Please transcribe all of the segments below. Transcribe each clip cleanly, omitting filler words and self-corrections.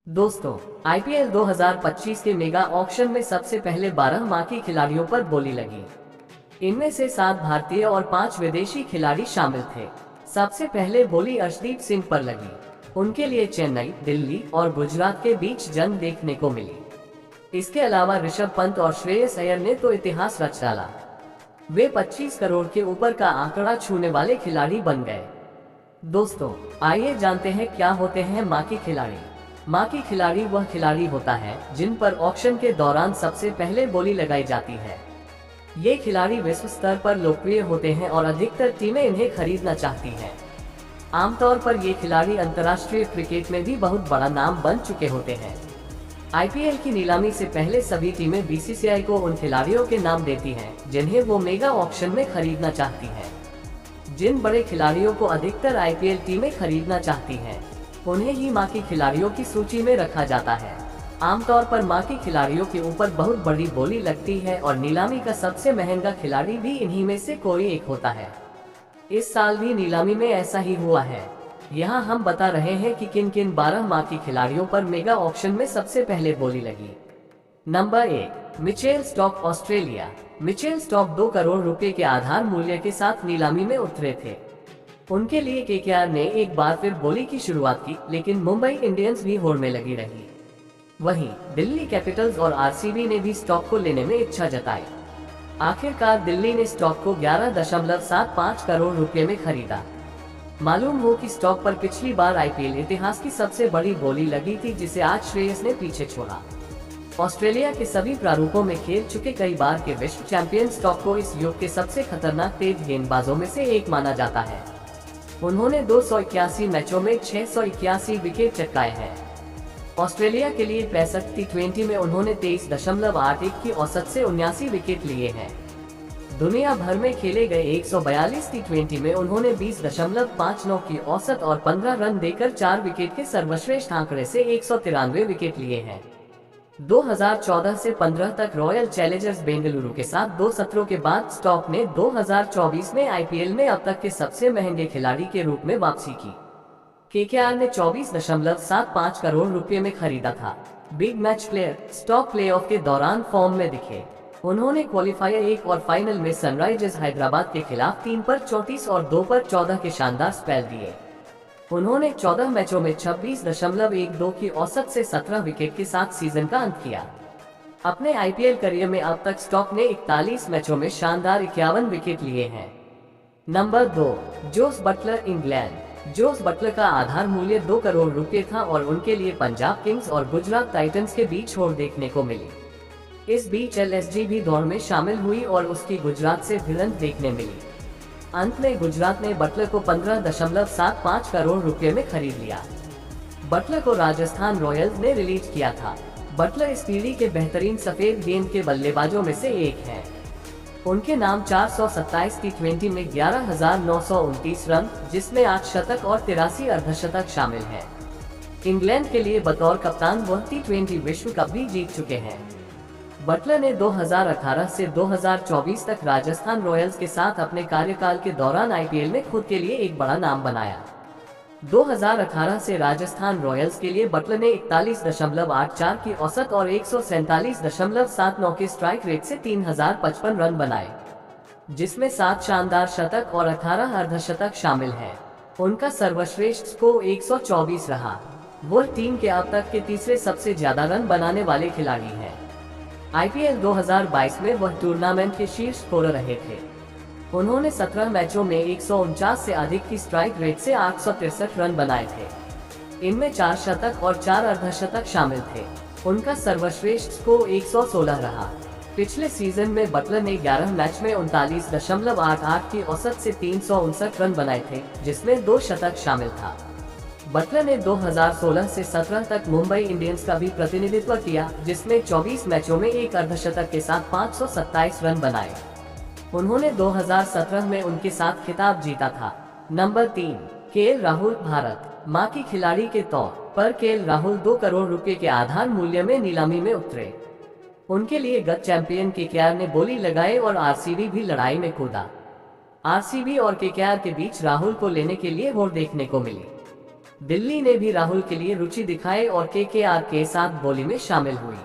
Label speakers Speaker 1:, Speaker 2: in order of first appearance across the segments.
Speaker 1: दोस्तों, आईपीएल 2025 के mega auction में सबसे पहले 12 माह की खिलाड़ियों पर बोली लगी। इनमें से 7 भारतीय और 5 विदेशी खिलाड़ी शामिल थे। सबसे पहले बोली अर्शदीप सिंह पर लगी। उनके लिए चेन्नई, दिल्ली और गुजरात के बीच जंग देखने को मिली। इसके अलावा ऋषभ पंत और श्रेयस अय्यर ने तो इतिहास रच डाला। वे 25 करोड़ के ऊपर का आंकड़ा छूने वाले खिलाड़ी बन गए। दोस्तों, आइए जानते हैं क्या होते हैं मां की खिलाड़ी। मां की खिलाड़ी वह खिलाड़ी होता है जिन पर ऑक्शन के दौरान सबसे पहले बोली लगाई जाती है। ये खिलाड़ी विश्व स्तर पर लोकप्रिय होते हैं और अधिकतर टीमें इन्हें खरीदना चाहती हैं। आमतौर पर ये खिलाड़ी अंतर्राष्ट्रीय क्रिकेट में भी बहुत बड़ा नाम बन चुके होते हैं। आईपीएल की नीलामी से पहले सभी टीमें बीसीसीआई को उन खिलाड़ियों के नाम देती हैं जिन्हें वो मेगा ऑक्शन में खरीदना चाहती हैं। जिन बड़े खिलाड़ियों को अधिकतर आईपीएल टीमें खरीदना चाहती हैं, उन्हें ही मां की खिलाड़ियों की सूची में रखा जाता है। आमतौर पर मां की खिलाड़ियों के ऊपर बहुत बड़ी बोली लगती है और नीलामी का सबसे महंगा खिलाड़ी भी इन्हीं में से कोई एक होता है। इस साल भी नीलामी में ऐसा ही हुआ है। यहाँ हम बता रहे हैं कि किन किन 12 मां की खिलाड़ियों पर मेगा ऑक्शन में सबसे पहले बोली लगी। Number 1, Mitchell stock, Australia. Mitchell stock 2 crore रुपए के आधार मूल्य के साथ नीलामी में उतरे थे। उनके लिए केकेआर ने एक बार फिर बोली की शुरुआत की, लेकिन मुंबई इंडियंस भी होड़ में लगी रही। वहीं दिल्ली कैपिटल्स और आरसीबी ने भी स्टॉक को लेने में इच्छा जताई। आखिरकार दिल्ली ने स्टॉक को 11.75 करोड़ रुपए में खरीदा। मालूम हो कि स्टॉक पर पिछली बार आईपीएल इतिहास की सबसे बड़ी बोली लगी थी, जिसे आज श्रेयस ने पीछे छोड़ा। ऑस्ट्रेलिया के सभी प्रारूपों में खेल चुके कई बार के विश्व चैंपियन स्टॉक को इस युग के सबसे खतरनाक तेज गेंदबाजों में से एक माना जाता है। उन्होंने 281 मैचों में 681 विकेट चटकाए हैं। ऑस्ट्रेलिया के लिए 65 टी20 में उन्होंने 23.81 की औसत से 79 विकेट लिए हैं। दुनिया भर में खेले गए 142 टी20 में उन्होंने 20.59 की औसत और 15 रन देकर 4 विकेट के सर्वश्रेष्ठ आंकड़े से 193 विकेट लिए हैं। 2014 से 15 तक रॉयल चैलेंजर्स बेंगलुरु के साथ 2 सत्रों के बाद स्टॉक ने 2024 में आईपीएल में अब तक के सबसे महंगे खिलाड़ी के रूप में वापसी की। केकेआर ने 24.75 करोड़ रुपए में खरीदा था। Big match player, stock playoff के दौरान फॉर्म में दिखे। उन्होंने क्वालिफायर 1 और फाइनल में सनराइजर्स हैदराबाद के खिलाफ 3 पर 34 और 2 पर 14 के शानदार स्पेल दिए। उन्होंने 14 मैचों में 26.12 की औसत से 17 विकेट के साथ सीजन का अंत किया। अपने आईपीएल करियर में अब तक स्टॉक ने 41 मैचों में शानदार 51 विकेट लिए हैं। Number 2, Jos Buttler, England. Jos Buttler का आधार मूल्य 2 करोड़ रुपए था और उनके लिए पंजाब किंग्स और गुजरात टाइटंस के बीच होड़ देखने को मिली। इस बीच एलएसजी भी दौड़ में शामिल हुई और उसकी गुजरात से भिड़ंत देखने मिली। अंत में गुजरात ने बटलर को 15.75 करोड़ रुपए में खरीद लिया। बटलर को राजस्थान रॉयल्स ने रिलीज किया था। बटलर इस पीढ़ी के बेहतरीन सफेद गेंद के बल्लेबाजों में से एक हैं। उनके नाम 427 टी20 में 11,929 रन, जिसमें 8 शतक और 83 अर्धशतक शामिल हैं। इंग्लैंड के लिए बतौर कप्तान वह टी20 विश्व कप भी जीत चुके हैं। बटलर ने 2018 से 2024 तक राजस्थान रॉयल्स के साथ अपने कार्यकाल के दौरान आईपीएल में खुद के लिए एक बड़ा नाम बनाया। 2018 से राजस्थान रॉयल्स के लिए बटलर ने 41.84 की औसत और 147.79 के स्ट्राइक रेट से 3055 रन बनाए, जिसमें 7 शानदार शतक और 18 अर्धशतक शामिल हैं। उनका सर्वश्रेष्ठ स्कोर 124 रहा। वह टीम के अब तक के तीसरे सबसे ज्यादा रन बनाने वाले खिलाड़ी हैं। आईपीएल 2022 में वह टूर्नामेंट के शीर्ष स्कोरर रहे थे। उन्होंने 17 मैचों में 149 से अधिक की स्ट्राइक रेट से 863 रन बनाए थे। इनमें 4 शतक और 4 अर्धशतक शामिल थे। उनका सर्वश्रेष्ठ स्कोर 116 रहा। पिछले सीजन में बटलर ने 11 मैच में 39.88 की औसत से 359 रन बनाए थे, जिसमें 2 शतक शामिल था। बटलर ने 2016 से 17 तक मुंबई इंडियंस का भी प्रतिनिधित्व किया, जिसमें 24 मैचों में 1 अर्धशतक के साथ 527 रन बनाए। उन्होंने 2017 में उनके साथ खिताब जीता था। Number 3, KL Rahul, Bharat. मां की खिलाड़ी के तौर पर केएल राहुल 2 करोड़ रुपए के आधार मूल्य में नीलामी में उतरे। उनके लिए गत चैंपियन केकेआर ने बोली लगाई और आरसीबी भी लड़ाई में कूदा। आरसीबी और केकेआर के बीच राहुल को लेने के लिए होड़ देखने को मिली। दिल्ली ने भी राहुल के लिए रुचि दिखाई और केकेआर के साथ बोली में शामिल हुई।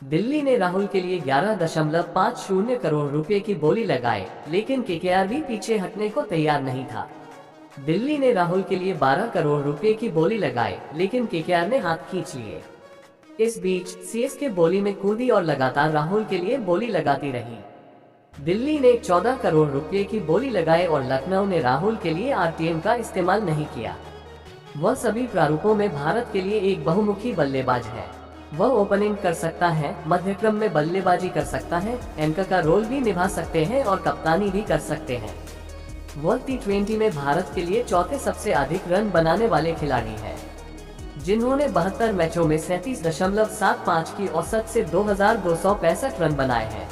Speaker 1: दिल्ली ने राहुल के लिए 11.50 करोड़ रुपए की बोली लगाई, लेकिन केकेआर भी पीछे हटने को तैयार नहीं था। दिल्ली ने राहुल के लिए 12 करोड़ रुपए की बोली लगाई, लेकिन केकेआर ने हाथ खींच लिए। इस बीच सीएसके बोली में कूदी और लगातार राहुल के लिए बोली लगाती रही। दिल्ली ने 14 करोड़ रुपए की बोली लगाई और लखनऊ ने राहुल के लिए आरटीएम का इस्तेमाल नहीं किया। वह सभी प्रारूपों में भारत के लिए एक बहुमुखी बल्लेबाज है। वह ओपनिंग कर सकता है, मध्यक्रम में बल्लेबाजी कर सकता है, एंकर का रोल भी निभा सकते हैं और कप्तानी भी कर सकते हैं। वह टी20 में भारत के लिए चौथे सबसे अधिक रन बनाने वाले खिलाड़ी हैं, जिन्होंने 72 मैचों में 37.75 की औसत से 2265 रन बनाए हैं।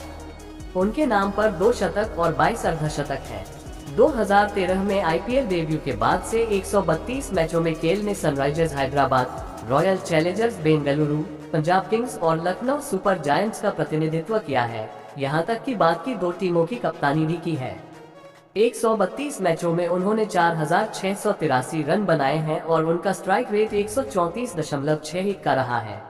Speaker 1: उनके नाम पर 2 शतक और 22 अर्धशतक हैं। 2013 में आईपीएल डेब्यू के बाद से 132 मैचों में केएल ने Sunrisers Hyderabad, royal Challengers Bengaluru, Punjab Kings और लखनऊ सुपर जायंट्स का प्रतिनिधित्व किया है। यहां तक कि बाकी 2 टीमों की कप्तानी भी की है। 132 मैचों में उन्होंने 4683 रन बनाए हैं और उनका स्ट्राइक रेट 134.61 का रहा है।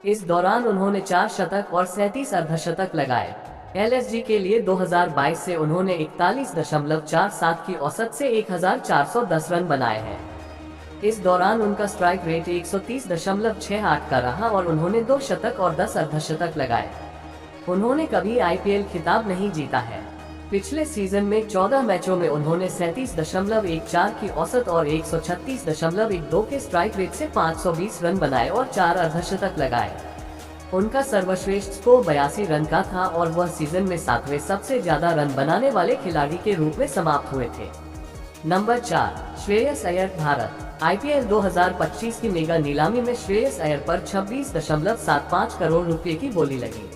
Speaker 1: इस दौरान उन्होंने 4 शतक और 37 अर्धशतक लगाए। एलएसजी के लिए 2022 से उन्होंने 41.47 की औसत से 1410 रन बनाए हैं। इस दौरान उनका स्ट्राइक रेट 130.68 का रहा और उन्होंने 2 शतक और 10 अर्धशतक लगाए। उन्होंने कभी आईपीएल खिताब नहीं जीता है। पिछले सीजन में 14 मैचों में उन्होंने 37.14 की औसत और 136.12 के स्ट्राइक रेट से 520 रन बनाए और 4 अर्धशतक लगाए। उनका सर्वश्रेष्ठ स्कोर 82 रन का था और वह सीजन में 7वें सबसे ज्यादा रन बनाने वाले खिलाड़ी के रूप में समाप्त हुए थे। नंबर 4, श्रेयस अय्यर भारत। आईपीएल 2025 की मेगा नीलामी में श्रेयस अय्यर पर 26.75 करोड़ रुपए की बोली लगी।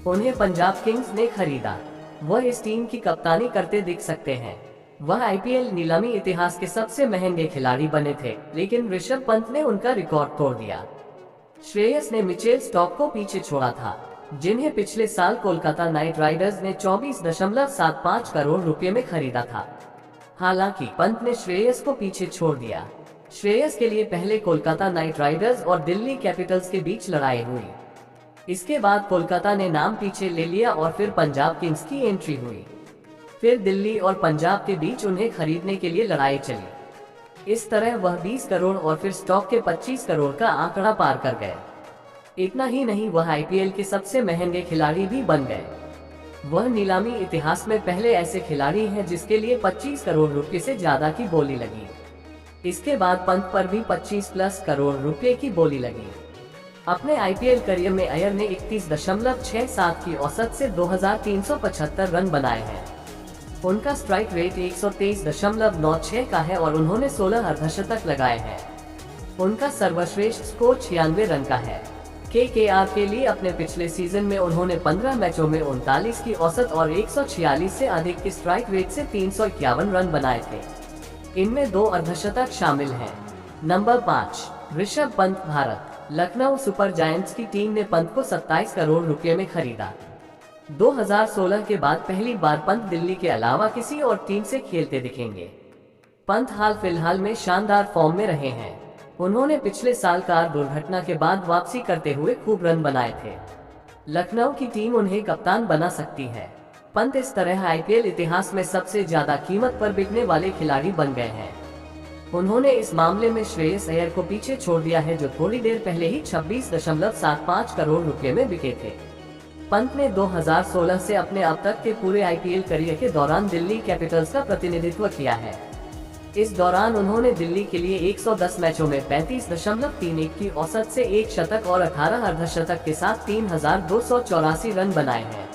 Speaker 1: उन्हें पंजाब किंग्स ने खरीदा। वह इस टीम की कप्तानी करते दिख सकते हैं। वह आईपीएल नीलामी इतिहास के सबसे महंगे खिलाड़ी बने थे, लेकिन ऋषभ पंत ने उनका रिकॉर्ड तोड़ दिया। श्रेयस ने मिचेल स्टॉक को पीछे छोड़ा था, जिन्हें पिछले साल कोलकाता नाइट राइडर्स ने 24.75 करोड़ रुपए में खरीदा था। हालांकि पंत ने श्रेयस को पीछे छोड़ दिया। श्रेयस के लिए पहले कोलकाता नाइट राइडर्स और दिल्ली कैपिटल्स के बीच लड़ाई हुई। इसके बाद कोलकाता ने नाम पीछे ले लिया और फिर पंजाब किंग्स की एंट्री हुई। फिर दिल्ली और पंजाब के बीच उन्हें खरीदने के लिए लड़ाई चली। इस तरह वह 20 करोड़ और फिर स्टॉक के 25 करोड़ का आंकड़ा पार कर गए। इतना ही नहीं, वह आईपीएल के सबसे महंगे खिलाड़ी भी बन गए। वह नीलामी इतिहास में पहले ऐसे खिलाड़ी हैं जिसके लिए 25 करोड़ रुपए से ज्यादा की बोली लगी। इसके बाद पंत पर भी 25+ करोड़ रुपए की बोली लगी। अपने आईपीएल करियर में अय्यर ने 31.67 की औसत से 2375 रन बनाए हैं। उनका स्ट्राइक रेट 123.96 का है और उन्होंने 16 अर्धशतक लगाए हैं। उनका सर्वश्रेष्ठ स्कोर 96 रन का है। केकेआर के लिए अपने पिछले सीजन में उन्होंने 15 मैचों में 39 की औसत और 146 से अधिक की स्ट्राइक रेट से 351 रन बनाए थे। इनमें 2 अर्धशतक शामिल हैं। Number 5, Rishabh Pant Bharat. Lucknow super giants की टीम ने पंत को 27 करोड़ रुपए में खरीदा। 2016 के बाद पहली बार पंत दिल्ली के अलावा किसी और टीम से खेलते दिखेंगे। पंत हाल फिलहाल में शानदार फॉर्म में रहे हैं। उन्होंने पिछले साल कार दुर्घटना के बाद वापसी करते हुए खूब रन बनाए थे। लखनऊ की टीम उन्हें कप्तान बना सकती है। पंत इस तरह आईपीएल इतिहास में सबसे ज्यादा कीमत पर बिकने वाले खिलाड़ी बन गए हैं। उन्होंने इस मामले में श्रेयस अय्यर को पीछे छोड़ दिया है, जो थोड़ी देर पहले ही 26.75 करोड़ रुपए में बिके थे। पंत ने 2016 से अपने अब तक के पूरे आईपीएल करियर के दौरान दिल्ली कैपिटल्स का प्रतिनिधित्व किया है। इस दौरान उन्होंने दिल्ली के लिए 110 मैचों में 35.31 की औसत से 1 शतक और 18 अर्धशतक के साथ 3284 रन बनाए हैं।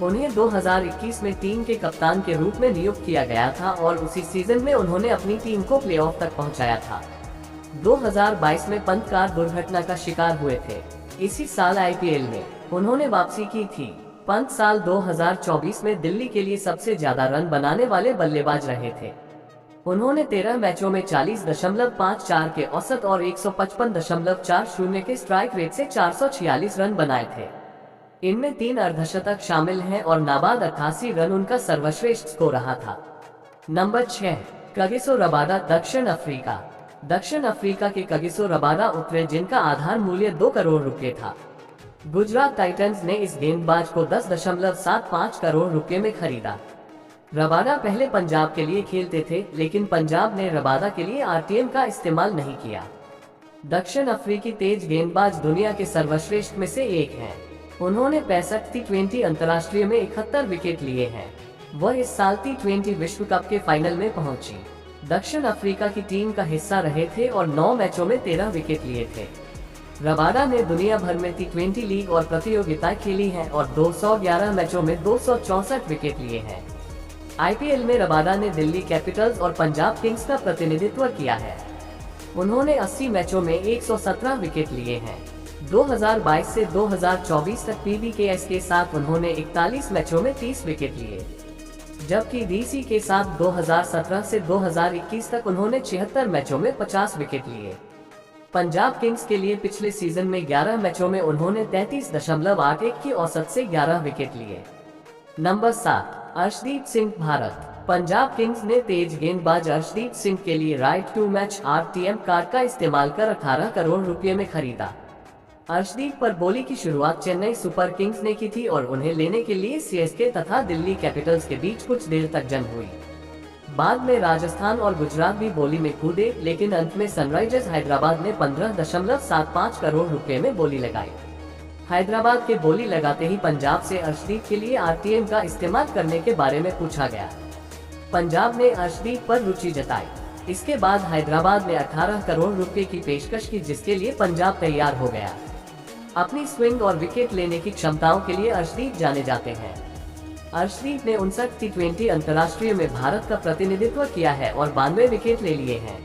Speaker 1: उन्हें 2021 में टीम के कप्तान के रूप में नियुक्त किया गया था और उसी सीजन में उन्होंने अपनी टीम को प्लेऑफ तक पहुंचाया था। 2022 में पंत कार दुर्घटना का शिकार हुए थे। इसी साल आईपीएल में उन्होंने वापसी की थी। पंत साल 2024 में दिल्ली के लिए सबसे ज्यादा रन बनाने वाले बल्लेबाज रहे थे। उन्होंने 13 मैचों में 40.54 के औसत और 155.40 के स्ट्राइक रेट से 446 रन बनाए थे। इनमें 3 अर्धशतक शामिल हैं और नाबाद 88 रन उनका सर्वश्रेष्ठ स्कोर रहा था। नंबर 6, कगिसो रबादा दक्षिण अफ्रीका। दक्षिण अफ्रीका के कगिसो रबाडा उतरे, जिनका आधार मूल्य 2 करोड़ रुपए था। गुजरात टाइटंस ने इस गेंदबाज को 10.75 करोड़ रुपए में खरीदा। रबाडा पहले पंजाब के लिए खेलते थे, लेकिन पंजाब ने रबाडा के लिए आरटीएम का इस्तेमाल नहीं किया। दक्षिण अफ्रीकी तेज गेंदबाज दुनिया के सर्वश्रेष्ठ में से एक हैं। उन्होंने 65 T20 अंतर्राष्ट्रीय में 71 विकेट लिए हैं। वह इस साल T20 विश्व कप के फाइनल में पहुंची। दक्षिण अफ्रीका की टीम का हिस्सा रहे थे और 9 मैचों में 13 विकेट लिए थे। रबाडा ने दुनिया भर में T20 लीग और प्रतियोगिताएं खेली हैं और 211 मैचों में 264 विकेट लिए हैं। आईपीएल में रबाडा ने दिल्ली कैपिटल्स और पंजाब किंग्स का प्रतिनिधित्व किया है। उन्होंने 80 मैचों में 117 विकेट लिए हैं। 2022 से 2024 तक पीबीकेएस के साथ उन्होंने 41 मैचों में 30 विकेट लिए, जबकि डीसी के साथ 2017 से 2021 तक उन्होंने 76 मैचों में 50 विकेट लिए। पंजाब किंग्स के लिए पिछले सीजन में 11 मैचों में उन्होंने 33.81 की औसत से 11 विकेट लिए। नंबर 7, अर्शदीप सिंह, भारत। पंजाब किंग्स ने तेज गेंदबाज अर्शदीप सिंह के लिए right to match RTM card का इस्तेमाल कर 18 करोड़ रुपए में खरीदा। अर्शदीप पर बोली की शुरुआत चेन्नई सुपर किंग्स ने की थी और उन्हें लेने के लिए सीएसके तथा दिल्ली कैपिटल्स के बीच कुछ देर तक जंग हुई। बाद में राजस्थान और गुजरात भी बोली में कूदे, लेकिन अंत में सनराइजर्स हैदराबाद ने 15.75 करोड़ रुपए में बोली लगाई। हैदराबाद के बोली लगाते ही पंजाब से अर्शदीप के लिए आरटीएम का इस्तेमाल करने के बारे में पूछा गया। पंजाब ने अर्शदीप पर रुचि जताई। इसके बाद हैदराबाद ने 18 करोड़ रुपए की पेशकश की, जिसके लिए पंजाब तैयार हो गया। अपनी स्विंग और विकेट लेने की क्षमताओं के लिए अर्शदीप जाने जाते हैं। अर्शदीप ने 59 T20 अंतर्राष्ट्रीय में भारत का प्रतिनिधित्व किया है और 92 विकेट ले लिए हैं।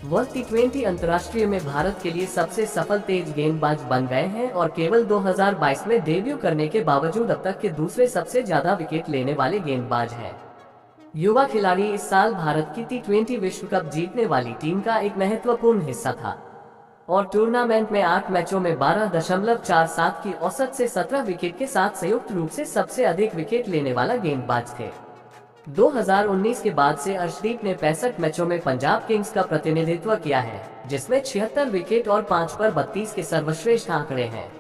Speaker 1: वह T20 अंतर्राष्ट्रीय में भारत के लिए सबसे सफल तेज गेंदबाज बन गए हैं और केवल 2022 में डेब्यू करने के बावजूद अब तक के दूसरे सबसे ज्यादा विकेट लेने वाले गेंदबाज हैं। युवा खिलाड़ी इस साल भारत की T20 विश्व कप जीतने वाली टीम का एक महत्वपूर्ण हिस्सा था और टूर्नामेंट में 8 मैचों में 12.47 की औसत से 17 विकेट के साथ संयुक्त रूप से सबसे अधिक विकेट लेने वाला गेंदबाज थे। 2019 के बाद से अर्शदीप ने 65 मैचों में पंजाब किंग्स का प्रतिनिधित्व किया है, जिसमें 76 विकेट और 5 पर 32 के सर्वश्रेष्ठ आंकड़े हैं।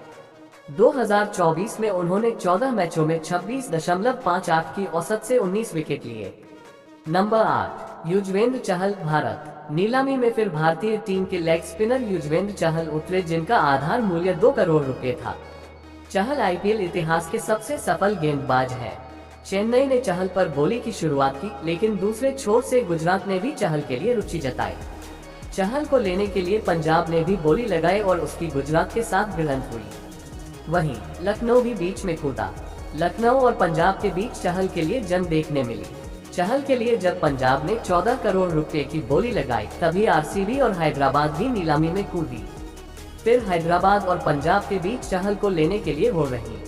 Speaker 1: 2024 में उन्होंने 14 मैचों में 26.58 की औसत से 19 विकेट लिए। नंबर 8, युजवेंद्र चहल, भारत। नीलामी में फिर भारतीय टीम के लेग स्पिनर युजवेंद्र चहल उतरे, जिनका आधार मूल्य 2 करोड़ रुपए था। चहल आईपीएल इतिहास के सबसे सफल गेंदबाज हैं। चेन्नई ने चहल पर बोली की शुरुआत की, लेकिन दूसरे छोर से गुजरात ने भी चहल के लिए रुचि जताई। चहल को लेने के लिए पंजाब ने भी बोली लगाई और उसकी गुजरात के साथ भिड़ंत हुई। वहीं लखनऊ भी बीच में कूदा। लखनऊ और पंजाब के बीच चहल के लिए जंग देखने मिली। चहल के लिए जब पंजाब ने 14 करोड़ रुपए की बोली लगाई, तभी आरसीबी और हैदराबाद भी नीलामी में कूदी। फिर हैदराबाद और पंजाब के बीच चहल को लेने के लिए हो रही।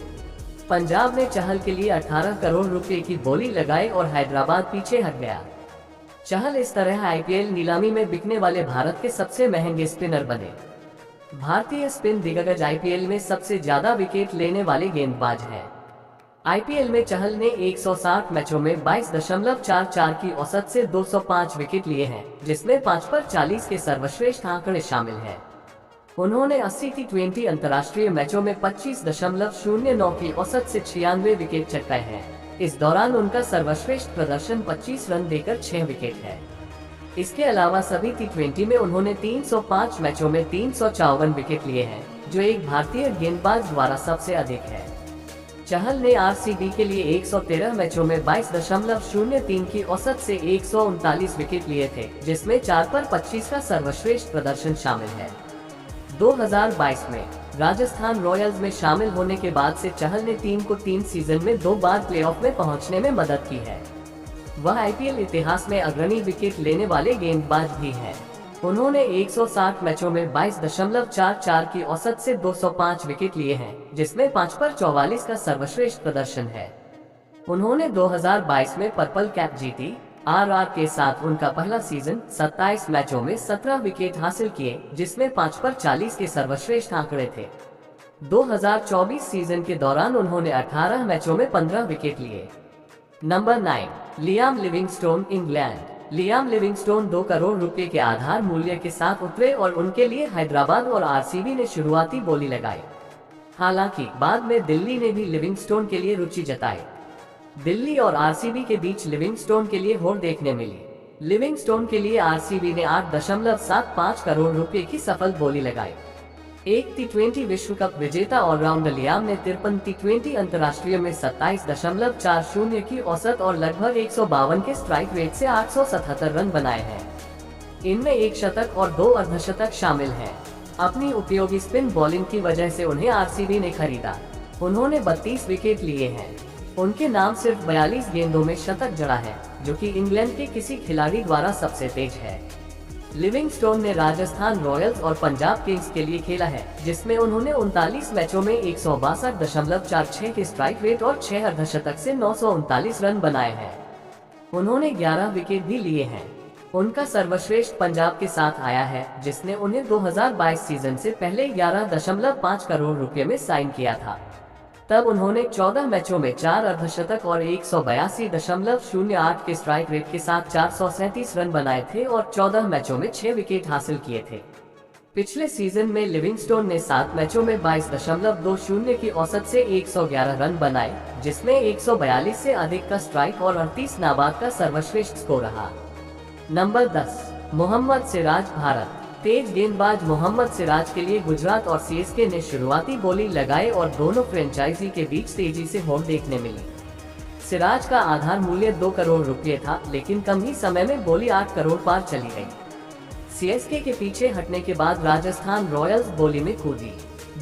Speaker 1: पंजाब ने चहल के लिए 18 करोड़ रुपए की बोली लगाई और हैदराबाद पीछे हट गया। चहल इस तरह आईपीएल नीलामी में बिकने वाले भारत के सबसे महंगे स्पिनर बने। भारतीय स्पिन दिग्गज आईपीएल में सबसे ज्यादा विकेट लेने वाले गेंदबाज हैं। आईपीएल में चहल ने 160 मैचों में 22.44 की औसत से 205 विकेट लिए हैं, जिसमें 5 पर 40 के सर्वश्रेष्ठ आंकड़े शामिल हैं। उन्होंने 80 T20 अंतर्राष्ट्रीय मैचों में 25.09 की औसत से 96 विकेट चटकाए हैं। इस दौरान उनका सर्वश्रेष्ठ प्रदर्शन 25 रन देकर 6 विकेट है। इसके अलावा सभी T20 में उन्होंने 305 मैचों में 354 विकेट लिए हैं, जो एक भारतीय गेंदबाज द्वारा सबसे अधिक है। चहल ने आरसीबी के लिए 113 मैचों में 22.03 की औसत से 139 विकेट लिए थे, जिसमें 4 पर 25 का सर्वश्रेष्ठ प्रदर्शन शामिल है। 2022 में राजस्थान रॉयल्स में शामिल होने के बाद से चहल ने टीम को 3 सीजन में 2 बार प्लेऑफ में पहुंचने में मदद की है। वह आईपीएल इतिहास में अग्रणी विकेट लेने वाले गेंदबाज भी हैं। उन्होंने 160 मैचों में 22.44 की औसत से 205 विकेट लिए हैं, जिसमें 5 पर 44 का सर्वश्रेष्ठ प्रदर्शन है। उन्होंने 2022 में पर्पल कैप जीती। आरआर के साथ उनका पहला सीजन 27 मैचों में 17 विकेट हासिल किए, जिसमें 5 पर 40 के सर्वश्रेष्ठ आंकड़े थे। 2024 सीजन के दौरान उन्होंने 18 मैचों में 15 विकेट लिए। Number 9, Liam Livingstone, England. Liam Livingstone 2 crore रुपए के आधार मूल्य के साथ उतरे और उनके लिए हैदराबाद और आरसीबी ने शुरुआती बोली लगाई। हालांकि बाद में दिल्ली ने भी लिविंगस्टोन के लिए रुचि जताई। दिल्ली और आरसीबी के बीच लिविंगस्टोन के लिए होड़ देखने मिली। लिविंगस्टोन के लिए आरसीबी ने 8.75 करोड़ रुपए की सफल बोली लगाई। एक T20 विश्व कप विजेता ऑलराउंडर लियाम ने 53 T20 अंतर्राष्ट्रीय में 27.40 की औसत और लगभग 152 के स्ट्राइक रेट से 877 रन बनाए हैं। इनमें एक शतक और 2 अर्धशतक शामिल हैं। अपनी उपयोगी स्पिन बॉलिंग की वजह से उन्हें आरसीबी ने खरीदा। उन्होंने 32 विकेट लिए हैं। उनके नाम सिर्फ 42 गेंदों में शतक जड़ा है, जो कि इंग्लैंड के किसी खिलाड़ी द्वारा सबसे तेज है। लिविंगस्टोन ने राजस्थान रॉयल्स और पंजाब किंग्स के लिए खेला है, जिसमें उन्होंने 39 मैचों में 162.46 के स्ट्राइक रेट और 6 अर्धशतक से 939 रन बनाए हैं। उन्होंने 11 विकेट भी लिए हैं। उनका सर्वश्रेष्ठ पंजाब के साथ आया है, जिसने उन्हें 2022 सीजन से पहले 11.5 करोड़ रुपए में साइन किया था। तब उन्होंने 14 मैचों में 4 अर्धशतक और 182.08 के स्ट्राइक रेट के साथ 437 रन बनाए थे और 14 मैचों में 6 विकेट हासिल किए थे। पिछले सीजन में लिविंगस्टोन ने 7 मैचों में 22.20 की औसत से 111 रन बनाए, जिसमें 142 से अधिक का स्ट्राइक और 38 नाबाद का सर्वश्रेष्ठ स्कोर रहा। नंबर 10, मोहम्मद सिराज भारत। तेज गेंदबाज मोहम्मद सिराज के लिए गुजरात और सीएसके ने शुरुआती बोली लगाए और दोनों फ्रेंचाइजी के बीच तेजी से होड़ देखने मिली। सिराज का आधार मूल्य 2 करोड़ रुपए था, लेकिन कम ही समय में बोली 8 करोड़ पार चली गई। सीएसके के पीछे हटने के बाद राजस्थान रॉयल्स बोली में कूदी।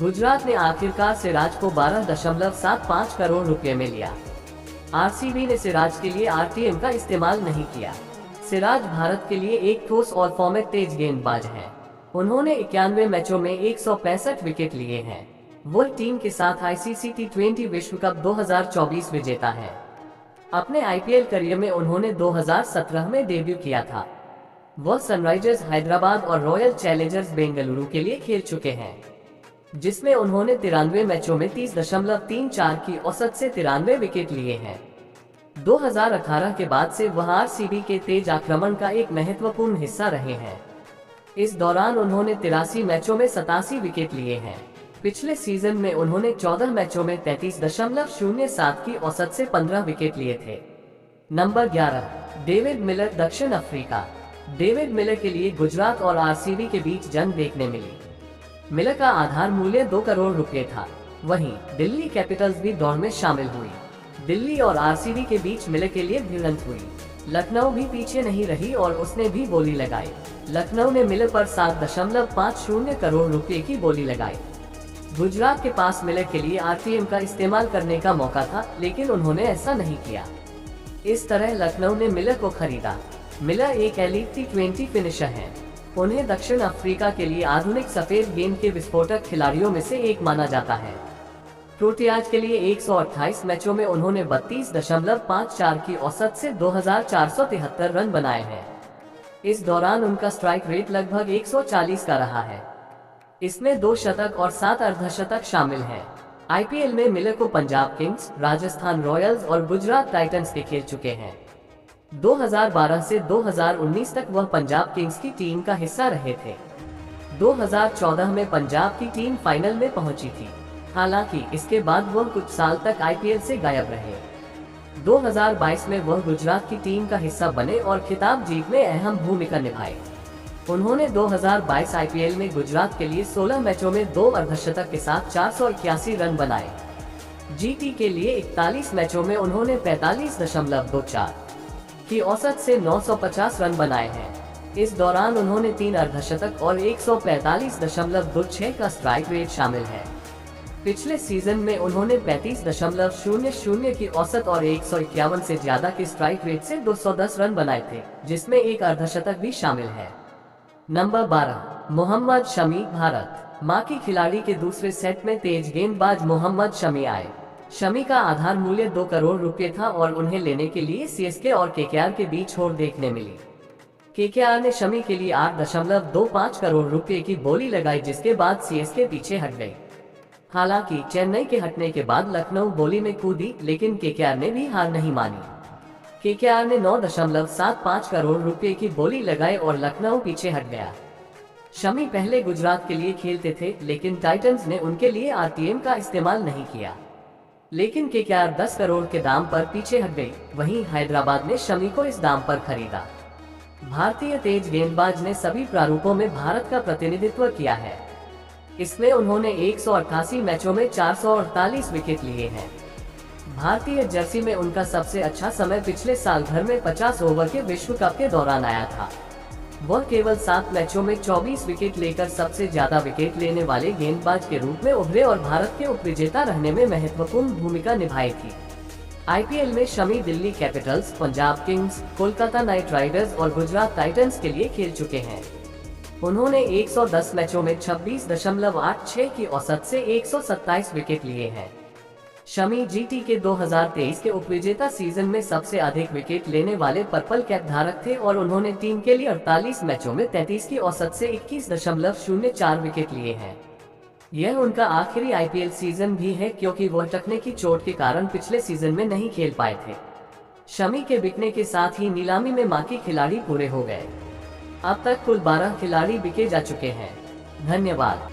Speaker 1: गुजरात ने आखिरकार सिराज को 12.75 करोड़ रुपए में लिया। आरसीबी ने सिराज के लिए आरटीएम का इस्तेमाल नहीं किया। सिराज भारत के लिए एक ठोस और फॉर्मेट तेज गेंदबाज हैं। उन्होंने 91 मैचों में 165 विकेट लिए हैं। वो टीम के साथ आईसीसी T20 विश्व कप 2024 विजेता है। अपने आईपीएल करियर में उन्होंने 2017 में डेब्यू किया था। वह सनराइजर्स हैदराबाद और रॉयल चैलेंजर्स बेंगलुरु के लिए खेल चुके हैं, जिसमें उन्होंने 93 मैचों में 30.34 की औसत से 93 विकेट लिए हैं। 2018 के बाद से वह आरसीबी के तेज आक्रमण का एक महत्वपूर्ण हिस्सा रहे हैं। इस दौरान उन्होंने 83 मैचों में 87 विकेट लिए हैं। पिछले सीजन में उन्होंने 14 मैचों में 33.07 की औसत से 15 विकेट लिए थे। नंबर 11, डेविड मिलर दक्षिण अफ्रीका। डेविड मिलर के लिए गुजरात और आरसीबी के बीच जंग देखने मिली। मिलर का आधार मूल्य 2 करोड़ रुपए था। वहीं दिल्ली कैपिटल्स भी दौड़ में शामिल हुई। दिल्ली और आरसीबी के बीच मिलर के लिए भिड़ंत हुई। लखनऊ भी पीछे नहीं रही और उसने भी बोली लगाई। लखनऊ ने मिलर पर 7.50 करोड़ रुपए की बोली लगाई। गुजरात के पास मिलर के लिए आरटीएम का इस्तेमाल करने का मौका था, लेकिन उन्होंने ऐसा नहीं किया। इस तरह लखनऊ ने मिलर को खरीदा। मिलर एक एलीट T20 फिनिशर हैं। उन्हें दक्षिण अफ्रीका के लिए आधुनिक सफेद गेंद के विस्फोटक खिलाड़ियों में से एक माना जाता है। प्रोटियाज के लिए 128 मैचों में उन्होंने 32.54 की औसत से 2473 रन बनाए हैं। इस दौरान उनका स्ट्राइक रेट लगभग 140 का रहा है। इसमें 2 शतक और 7 अर्धशतक शामिल हैं। आईपीएल में मिलर को पंजाब किंग्स, राजस्थान रॉयल्स और गुजरात टाइटंस के खेल चुके हैं। 2012 से 2019 तक वह पंजाब किंग्स की टीम का हिस्सा रहे थे। 2014 में पंजाब की टीम फाइनल में पहुंची थी। हालांकि इसके बाद वह कुछ साल तक आईपीएल से गायब रहे। 2022 में वह गुजरात की टीम का हिस्सा बने और खिताब जीत में अहम भूमिका निभाई। उन्होंने 2022 आईपीएल में गुजरात के लिए 16 मैचों में 2 अर्धशतक के साथ 481 रन बनाए। जीटी के लिए 41 मैचों में उन्होंने 45.24 की औसत से 950 रन बनाए हैं। इस दौरान उन्होंने 3 अर्धशतक और 145.26 का स्ट्राइक रेट शामिल है। पिछले सीजन में उन्होंने 35.00 की औसत और 151 से ज्यादा के स्ट्राइक रेट से 210 रन बनाए थे, जिसमें एक अर्धशतक भी शामिल है। नंबर 12, मोहम्मद शमी भारत। मां की खिलाड़ी के दूसरे सेट में तेज गेंदबाज मोहम्मद शमी आए। शमी का आधार मूल्य 2 करोड़ रुपए था और उन्हें लेने के लिए सीएसके और केकेआर के बीच होड़ देखने मिली। केकेआर ने शमी के लिए 8.25 करोड़ रुपए की बोली लगाई, जिसके बाद सीएसके पीछे हट गई। हालांकि चेन्नई के हटने के बाद लखनऊ बोली में कूदी, लेकिन केकेआर ने भी हार नहीं मानी। केकेआर ने 9.75 करोड़ रुपए की बोली लगाई और लखनऊ पीछे हट गया। शमी पहले गुजरात के लिए खेलते थे, लेकिन टाइटंस ने उनके लिए आरटीएम का इस्तेमाल नहीं किया। लेकिन केकेआर 10 करोड़ के दाम पर पीछे हट गई। वहीं हैदराबाद ने शमी को इस दाम पर खरीदा। भारतीय तेज गेंदबाज ने सभी प्रारूपों में भारत का प्रतिनिधित्व किया है। इसमें उन्होंने 188 मैचों में 448 विकेट लिए हैं। भारतीय जर्सी में उनका सबसे अच्छा समय पिछले साल भर में 50 ओवर के विश्व कप के दौरान आया था। वह केवल 7 मैचों में 24 विकेट लेकर सबसे ज्यादा विकेट लेने वाले गेंदबाज के रूप में उभरे और भारत के उपविजेता रहने में महत्वपूर्ण भूमिका निभाई थी। आईपीएल में Shami Delhi Capitals, Punjab Kings, Kolkata night Riders और गुजरात टाइटंस के लिए खेल चुके हैं। उन्होंने 110 मैचों में 26.86 की औसत से 127 विकेट लिए हैं। शमी जीटी के 2023 के उपविजेता सीजन में सबसे अधिक विकेट लेने वाले पर्पल कैप धारक थे और उन्होंने टीम के लिए 48 मैचों में 33 की औसत से 21.04 विकेट लिए हैं। यह उनका आखिरी आईपीएल सीजन भी है, क्योंकि वह टखने की चोट के कारण पिछले सीजन में नहीं खेल पाए थे। शमी के बिकने के साथ ही नीलामी में माकी खिलाड़ी पूरे हो गए। अब तक कुल 12 खिलाड़ी बिके जा चुके हैं। धन्यवाद।